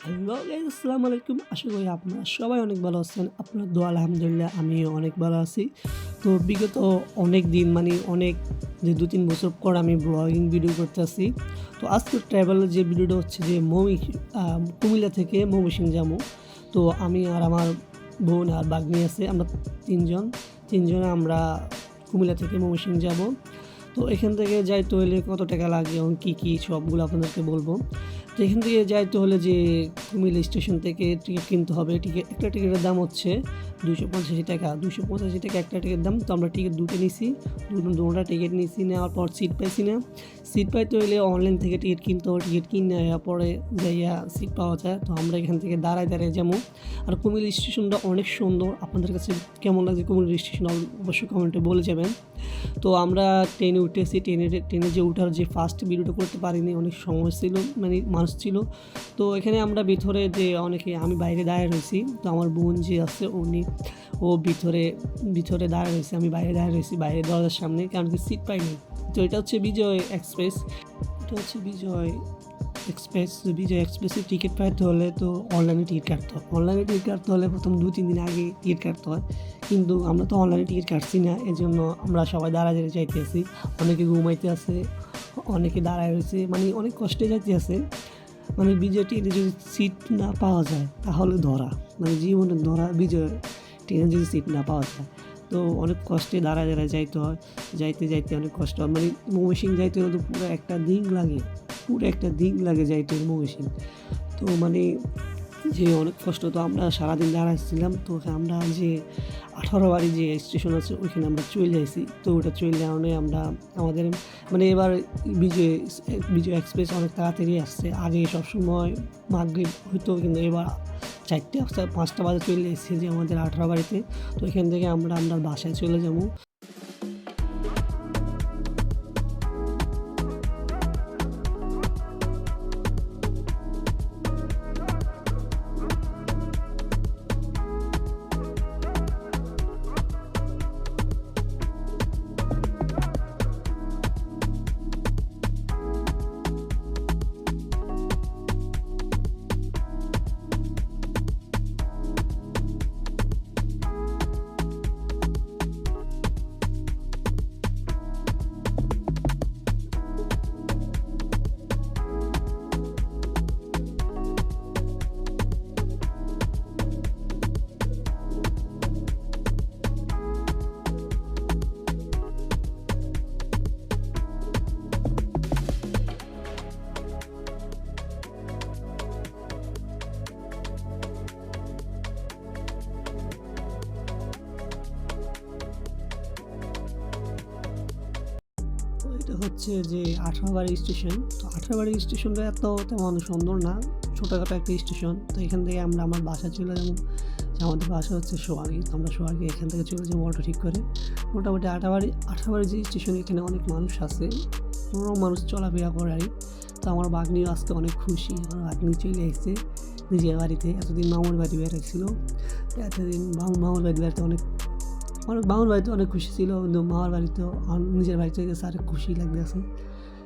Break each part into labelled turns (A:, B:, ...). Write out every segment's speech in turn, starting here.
A: Hello guys, আসসালামু আলাইকুম। আশা করি আপনারা সবাই অনেক ভালো আছেন। আপনার দোয়া আলহামদুলিল্লাহ আমিও অনেক ভালো আছি। তো বিগত অনেক দিন অনেক যে ২-৩ বছর পর আমি ব্লগিং ভিডিও করতেছি। তো আজকের ট্রাভেলের যে ভিডিওটা হচ্ছে যে কুমিল্লা থেকে ময়মনসিংহ যাবো। তো আমি আর আমার বোন আর ভাগ্নি আছে। আমরা ৩ জন। ৩ জনে আমরা কুমিল্লা থেকে ময়মনসিংহ যাবো। তো এখান থেকে যাইতে হলে কত টাকা লাগে এবং কী সবগুলো আপনাদেরকে বলবো। তো এখান থেকে যাইতে হলে যে কুমিল্লা স্টেশন থেকে টিকিট কিনতে হবে। একটা টিকিটের দাম হচ্ছে ৳২৮৫ ৳২৮৫ একটা টিকিটের দাম। তো আমরা টিকিট দুটো নিছি। দুটা টিকিট নিছি, নেওয়ার পর সিট পাইছি না। সিট পাইতে হইলে অনলাইন থেকে টিকিট কিনতে হবে। টিকিট কিনে পরে যাইয়া সিট পাওয়া যায়। তো আমরা এখান থেকে দাঁড়ায় যাবো। আর কুমিল্লা স্টেশনটা অনেক সুন্দর। আপনাদের কাছে কেমন লাগছে কুমিল্লা স্টেশন অবশ্যই কমেন্টে বলে যাবেন। তো আমরা ট্রেনে উঠেছি। ট্রেনে যে উঠার যে ফার্স্ট ভিডিওটা করতে পারিনি, অনেক সময় ছিল, মানুষ ছিল। তো এখানে আমরা ভিতরে যে আমি বাইরে দাঁড়িয়ে রয়েছি। তো আমার বোন যে আছে ও ভিতরে দাঁড়িয়ে রয়েছে, আমি বাইরে দাঁড়িয়ে রয়েছি, বাইরে দরজার সামনে, কারণ কি সিট পাইনি। তো এটা হচ্ছে বিজয় এক্সপ্রেস। বিজয় এক্সপ্রেসের টিকিট পাইতে হলে তো অনলাইনে টিকিট কাটতে হলে প্রথম ২-৩ দিন আগে টিকিট কাটতে হয়। কিন্তু আমরা তো অনলাইনে টিকিট কাটছি না, এজন্য আমরা সবাই দাঁড়ায় যাইতেছি। অনেকে ঘুমাইতে আছে, অনেকে দাঁড়ায় রয়েছে, অনেক কষ্টে যাইতেছে। বিজয় ট্রেনে যদি সিট না পাওয়া যায় তাহলে ধরা, জীবনের ধরা। বিজয় ট্রেনে যদি সিট না পাওয়া যায় তো অনেক কষ্টে দাঁড়ায় যাইতে হয়। যাইতে অনেক কষ্ট হয়। ময়মনসিংহ যাইতে হলে তো পুরো একটা দিন লাগে যাইতে ময়মনসিংহ। তো যে অনেক কষ্ট। তো আমরা সারাদিন দাঁড়াচ্ছিলাম। তো আমরা যে 18 বাড়ি যে স্টেশন আছে ওইখানে আমরা চলে আসি। তো ওটা চলে যাওয়ানে আমরা আমাদের এবার বিজয় এক্সপ্রেস অনেক তাড়াতাড়ি আসছে। আগে সবসময় মাগরিব হইতো, কিন্তু এবার 4টা 5টা বাজে চলে এসেছি যে আমাদের 18 বাড়িতে। তো এখান থেকে আমরা বাসায় চলে যাবো। এটা হচ্ছে যে 18 স্টেশন। তো 18 স্টেশনটা তেমন সুন্দর না, ছোটোখাটো একটা স্টেশন। তো এখান থেকে আমরা আমার বাসায় চলে যাবো। আমাদের বাসা হচ্ছে সোহাগী। তো আমরা সোহাগী এখান থেকে চলে যাবো অটো ঠিক করে। মোটামুটি 18 যে স্টেশন, এখানে অনেক মানুষ আছে, মানুষ চলাফেরা করে আর। তো আমার ভাগ্নিও আজকে অনেক খুশি। আমার ভাগ্নি চলে এসেছে নিজের বাড়িতে। এতদিন মামার বাড়ি বেড়াচ্ছিল। মামার বাড়ি বেড়াতে মামার বাড়িতে অনেক খুশি ছিল, কিন্তু মামার বাড়িতেও নিজের বাড়িতে গেছে আরেক খুশি লাগতেছে।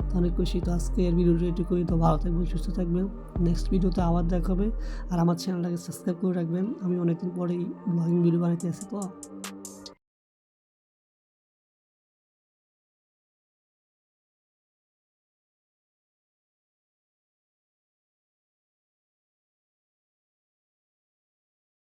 A: তো অনেক খুশি। তো আজকের ভিডিওটা এটুকুই। তো ভালো থাকবেন, সুস্থ থাকবেন। নেক্সট ভিডিওতে আবার দেখা হবে। আর আমার চ্যানেলটাকে সাবস্ক্রাইব করে রাখবেন। আমি অনেকদিন পরেই ব্লগিং ভিডিও বানাইতে আসি। তো